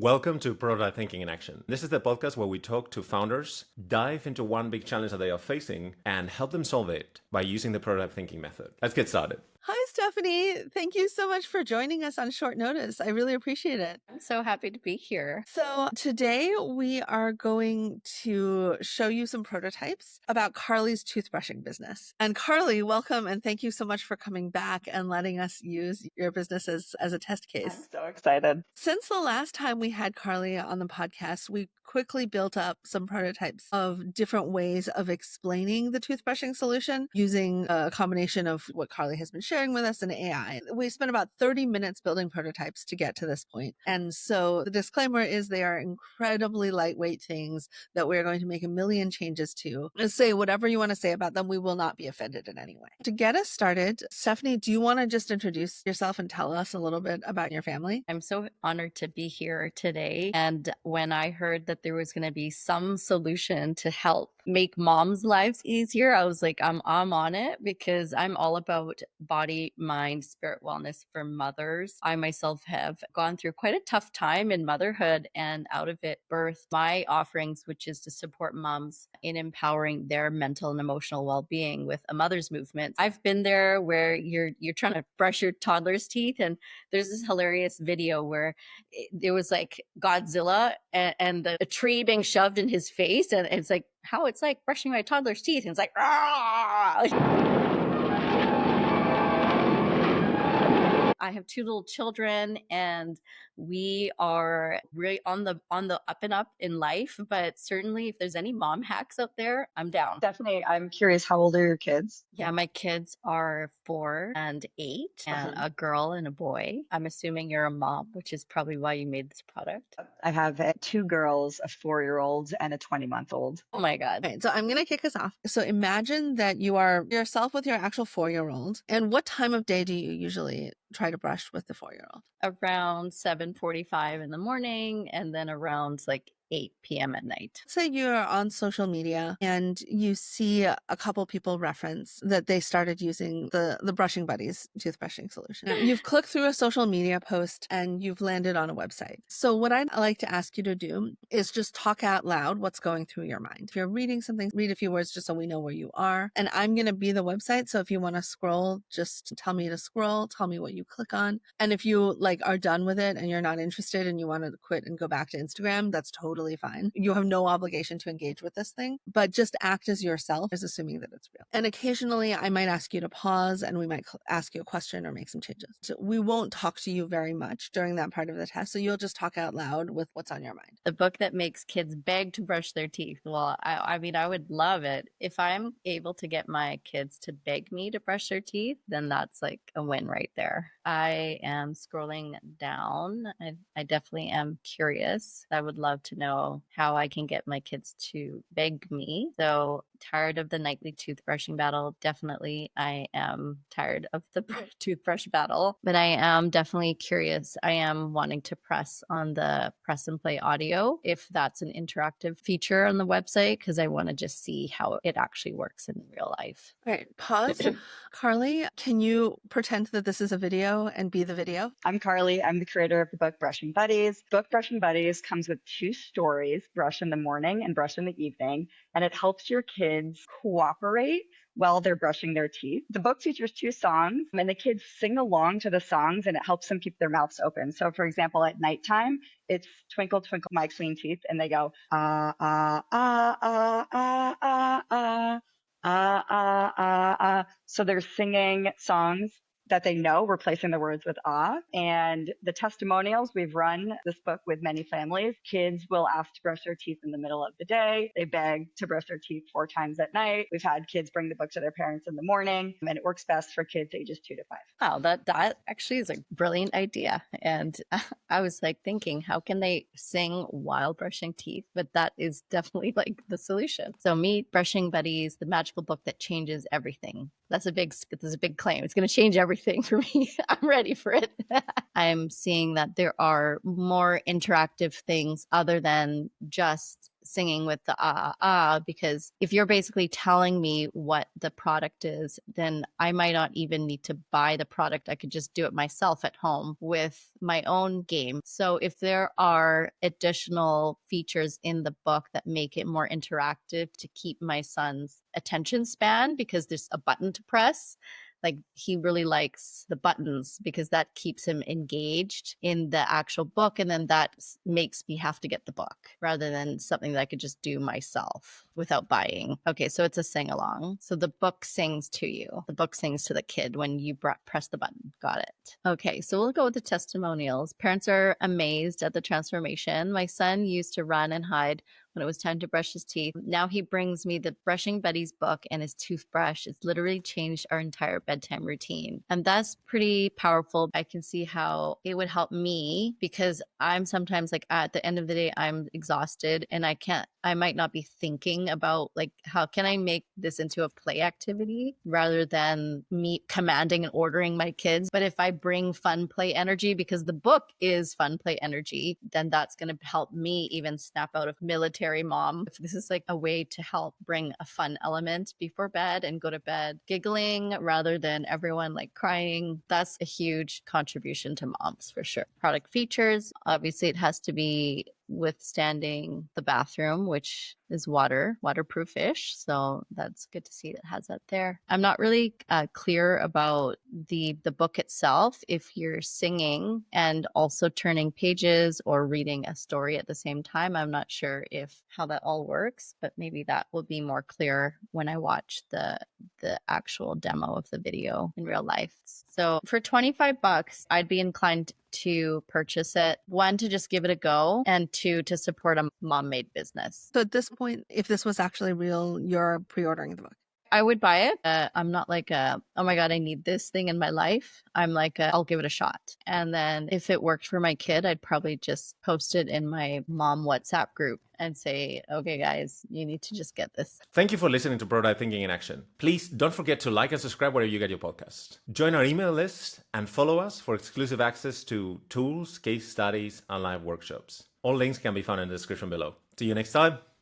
Welcome to Prototype Thinking in Action. This is the podcast where we talk to founders, dive into one big challenge that they are facing, and help them solve it by using the prototype thinking method. Let's get started. Hi, Stephanie. Thank you so much for joining us on short notice. I really appreciate it. I'm so happy to be here. So today we are going to show you some prototypes about Carley's toothbrushing business. And Carley, welcome and thank you so much for coming back and letting us use your business as a test case. I'm so excited. Since the last time we had Carley on the podcast, we quickly built up some prototypes of different ways of explaining the toothbrushing solution using a combination of what Carley has been sharing with us and AI. We spent about 30 minutes building prototypes to get to this point. And so the disclaimer is they are incredibly lightweight things that we're going to make a million changes to. And say whatever you want to say about them. We will not be offended in any way. To get us started, Stephanie, do you want to just introduce yourself and tell us a little bit about your family? I'm so honored to be here today. And when I heard that there was going to be some solution to help make moms' lives easier, I was like, I'm on it because I'm all about body, mind, spirit wellness for mothers. I myself have gone through quite a tough time in motherhood and out of it birthed my offerings, which is to support moms in empowering their mental and emotional well-being with a mother's movement. I've been there where you're trying to brush your toddler's teeth, and there's this hilarious video where there was like Godzilla and a tree being shoved in his face, and it's like how it's like brushing my toddler's teeth, and it's like I have two little children and we are really on the up and up in life, but certainly if there's any mom hacks out there, I'm down. Definitely. I'm curious, how old are your kids? Yeah, my kids are 4 and 8 and a girl and a boy. I'm assuming you're a mom, which is probably why you made this product. I have two girls, a 4-year-old and a 20-month-old. Oh my God. Okay, so I'm going to kick us off. So imagine that you are yourself with your actual 4-year-old. And what time of day do you usually try to brush with the 4-year-old? Around 7:45 in the morning and then around like 8 p.m. at night. Say you're on social media and you see a couple people reference that they started using the Brushing Buddies Toothbrushing Solution. You've clicked through a social media post and you've landed on a website. So what I'd like to ask you to do is just talk out loud what's going through your mind. If you're reading something, read a few words just so we know where you are. And I'm going to be the website. So if you want to scroll, just tell me to scroll, tell me what you click on. And if you are done with it and you're not interested and you want to quit and go back to Instagram, that's totally fine. You have no obligation to engage with this thing, but just act as yourself, is assuming that it's real. And occasionally I might ask you to pause and we might ask you a question or make some changes. So we won't talk to you very much during that part of the test. So you'll just talk out loud with what's on your mind. The book that makes kids beg to brush their teeth. Well, I mean, I would love it. If I'm able to get my kids to beg me to brush their teeth, then that's like a win right there. I am scrolling down. I definitely am curious. I would love to know how I can get my kids to beg me. So tired of the nightly toothbrushing battle. Definitely, I am tired of the toothbrush battle, but I am definitely curious. I am wanting to press on the press and play audio, if that's an interactive feature on the website, because I want to just see how it actually works in real life. All right, pause. Carley, can you pretend that this is a video and be the video? I'm Carly. I'm the creator of the book Brushing Buddies. Book Brushing Buddies comes with 2 stories, brush in the morning and brush in the evening, and it helps your kids cooperate while they're brushing their teeth. The book features 2 songs, and the kids sing along to the songs, and it helps them keep their mouths open. So, for example, at nighttime, it's Twinkle, Twinkle, My Clean Teeth, and they go, ah, ah, ah, ah, ah, ah, ah, ah, ah, ah, ah. So they're singing songs that they know, replacing the words with ah. And the testimonials, we've run this book with many families. Kids will ask to brush their teeth in the middle of the day. They beg to brush their teeth 4 times at night. We've had kids bring the book to their parents in the morning, and it works best for kids ages 2 to 5. Wow, that actually is a brilliant idea. And I was like thinking, how can they sing while brushing teeth? But that is definitely like the solution. So meet Brushing Buddies, the magical book that changes everything. That's a big claim. It's going to change everything for me. I'm ready for it. I'm seeing that there are more interactive things other than just singing with the because if you're basically telling me what the product is, then I might not even need to buy the product. I could just do it myself at home with my own game. So if there are additional features in the book that make it more interactive to keep my son's attention span, because there's a button to press, like he really likes the buttons because that keeps him engaged in the actual book. And then that makes me have to get the book rather than something that I could just do myself without buying. Okay, so it's a sing along. So the book sings to you. The book sings to the kid when you press the button. Got it. Okay, so we'll go with the testimonials. Parents are amazed at the transformation. My son used to run and hide when it was time to brush his teeth. Now he brings me the Brushing Buddies book and his toothbrush. It's literally changed our entire bedtime routine. And that's pretty powerful. I can see how it would help me because I'm sometimes like at the end of the day, I'm exhausted and I might not be thinking about like, how can I make this into a play activity rather than me commanding and ordering my kids. But if I bring fun play energy, because the book is fun play energy, then that's going to help me even snap out of military mom. If this is like a way to help bring a fun element before bed and go to bed giggling rather than everyone like crying, that's a huge contribution to moms for sure. Product features, obviously it has to be withstanding the bathroom, which is waterproof-ish. So that's good to see it has that there. I'm not really clear about the book itself. If you're singing and also turning pages or reading a story at the same time, I'm not sure how that all works, but maybe that will be more clear when I watch the actual demo of the video in real life. So for $25, I'd be inclined to purchase it. One, to just give it a go, and two, to support a mom-made business. So at this point, if this was actually real, you're pre-ordering the book. I would buy it. I'm not like, oh my God, I need this thing in my life. I'm like, I'll give it a shot. And then if it worked for my kid, I'd probably just post it in my mom WhatsApp group and say, okay, guys, you need to just get this. Thank you for listening to Prototype Thinking in Action. Please don't forget to like and subscribe wherever you get your podcast. Join our email list and follow us for exclusive access to tools, case studies, and live workshops. All links can be found in the description below. See you next time.